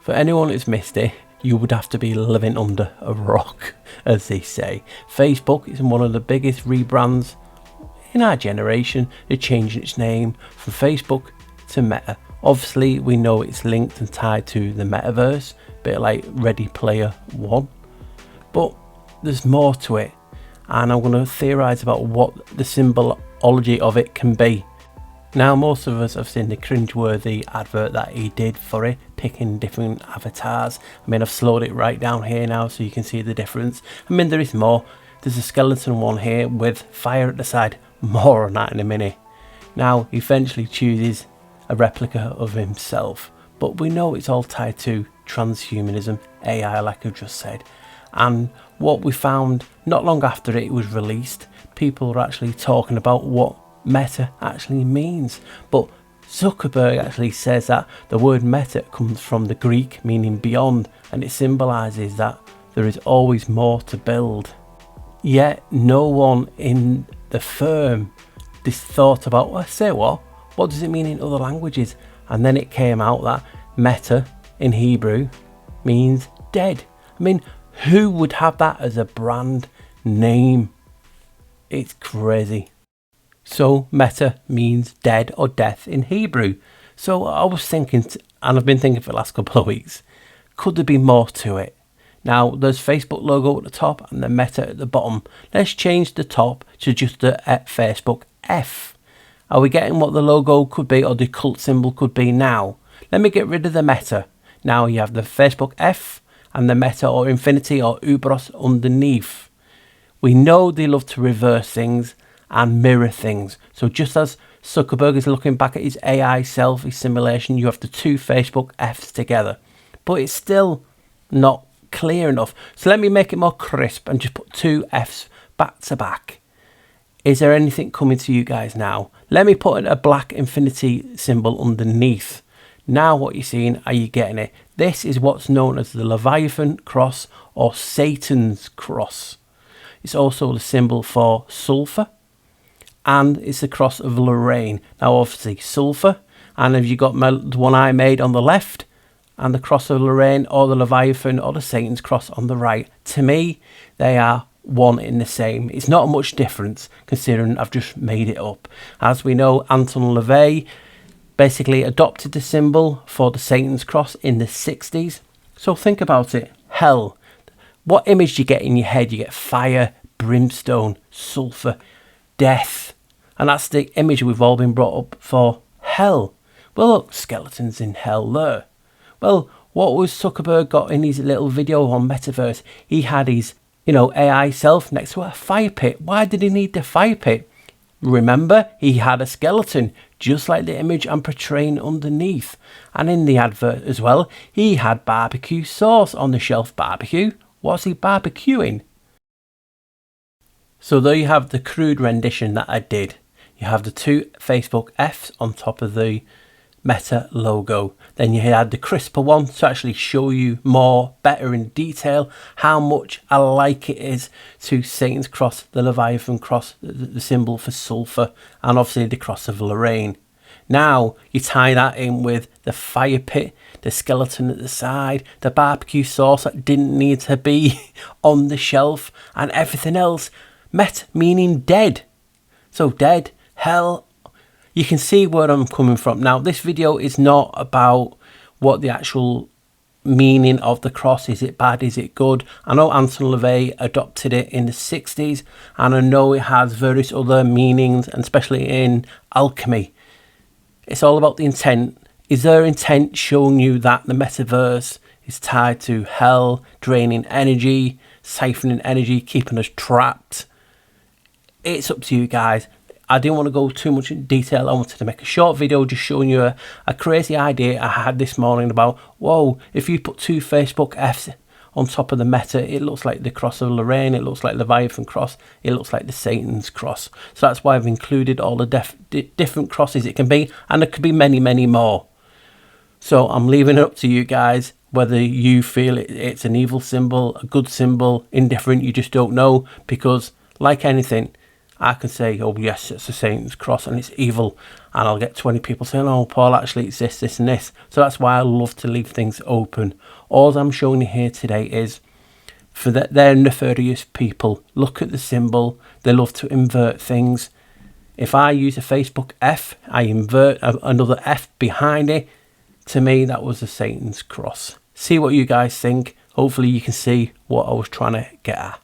For anyone who's missed it, you would have to be living under a rock, as they say. Facebook is one of the biggest rebrands in our generation. They're changing its name from Facebook to Meta. Obviously, we know it's linked and tied to the metaverse, a bit like Ready Player One. But there's more to it, and I'm going to theorise about what the symbology of it can be. Now, most of us have seen the cringeworthy advert that he did for it, picking different avatars. I mean, I've slowed it right down here now so you can see the difference. I mean, there is more. There's a skeleton one here with fire at the side. More on that in a minute. Now, he eventually chooses a replica of himself, but we know it's all tied to transhumanism, AI, like I've just said. And what we found not long after it was released, people were actually talking about what Meta actually means. But Zuckerberg actually says that the word meta comes from the Greek meaning beyond, and it symbolises that there is always more to build. Yet no one in the firm thought about, well, say what does it mean in other languages? And then it came out that meta in Hebrew means dead. I mean, who would have that as a brand name? It's crazy. So Meta means dead or death in Hebrew. So I was thinking, and I've been thinking for the last couple of weeks, could there be more to it? Now, there's Facebook logo at the top and the Meta at the bottom. Let's change the top to just the Facebook F. Are we getting what the logo could be, or the cult symbol could be now? Let me get rid of the Meta. Now you have the Facebook F and the Meta or Infinity or Ubros underneath. We know they love to reverse things and mirror things. So just as Zuckerberg is looking back at his AI selfie simulation, you have the two Facebook Fs together. But it's still not clear enough. So let me make it more crisp and just put two Fs back to back. Is there anything coming to you guys now? Let me put a black infinity symbol underneath. Now what you're seeing, are you getting it? This is what's known as the Leviathan cross or Satan's cross. It's also the symbol for sulfur, and it's the cross of Lorraine. Now obviously sulfur, and have you got the one I made on the left, and the cross of Lorraine, or the Leviathan, or the Satan's cross on the right. To me, they are one in the same. It's not much difference considering I've just made it up. As we know, Anton LaVey basically adopted the symbol for the Satan's cross in the 60s. So think about it. Hell. What image do you get in your head? You get fire, brimstone, sulfur, death. And that's the image we've all been brought up for. Hell. Well, look, skeletons in hell there. Well, what was Zuckerberg got in his little video on Metaverse? He had his, AI self next to a fire pit. Why did he need the fire pit? Remember, he had a skeleton, just like the image I'm portraying underneath. And in the advert as well, he had barbecue sauce on the shelf. Barbecue? What's he barbecuing? So there you have the crude rendition that I did. You have the two Facebook Fs on top of the Meta logo. Then you had the crisper one to actually show you better in detail how much alike it is to Satan's cross, the Leviathan cross, the symbol for sulfur, and obviously the cross of Lorraine. Now you tie that in with the fire pit, the skeleton at the side, the barbecue sauce that didn't need to be on the shelf, and everything else. Met meaning dead. So dead, hell. You can see where I'm coming from. Now, this video is not about what the actual meaning of the cross. Is it bad? Is it good? I know Anton LaVey adopted it in the 60s, and I know it has various other meanings, and especially in alchemy. It's all about the intent. Is their intent showing you that the metaverse is tied to hell, draining energy, siphoning energy, keeping us trapped? It's up to you guys. I didn't want to go too much in detail. I wanted to make a short video just showing you a crazy idea I had this morning about, whoa, if you put two Facebook Fs on top of the Meta, it looks like the cross of Lorraine, it looks like the Leviathan cross, it looks like the Satan's cross. So that's why I've included all the different crosses it can be, and there could be many, many more. So I'm leaving it up to you guys, whether you feel it's an evil symbol, a good symbol, indifferent, you just don't know, because like anything, I can say, oh yes, it's a Satan's cross and it's evil, and I'll get 20 people saying, oh Paul, actually it's this, this and this. So that's why I love to leave things open. All I'm showing you here today is, for they're nefarious people. Look at the symbol. They love to invert things. If I use a Facebook F, I invert another F behind it. To me, that was a Satan's cross. See what you guys think. Hopefully you can see what I was trying to get at.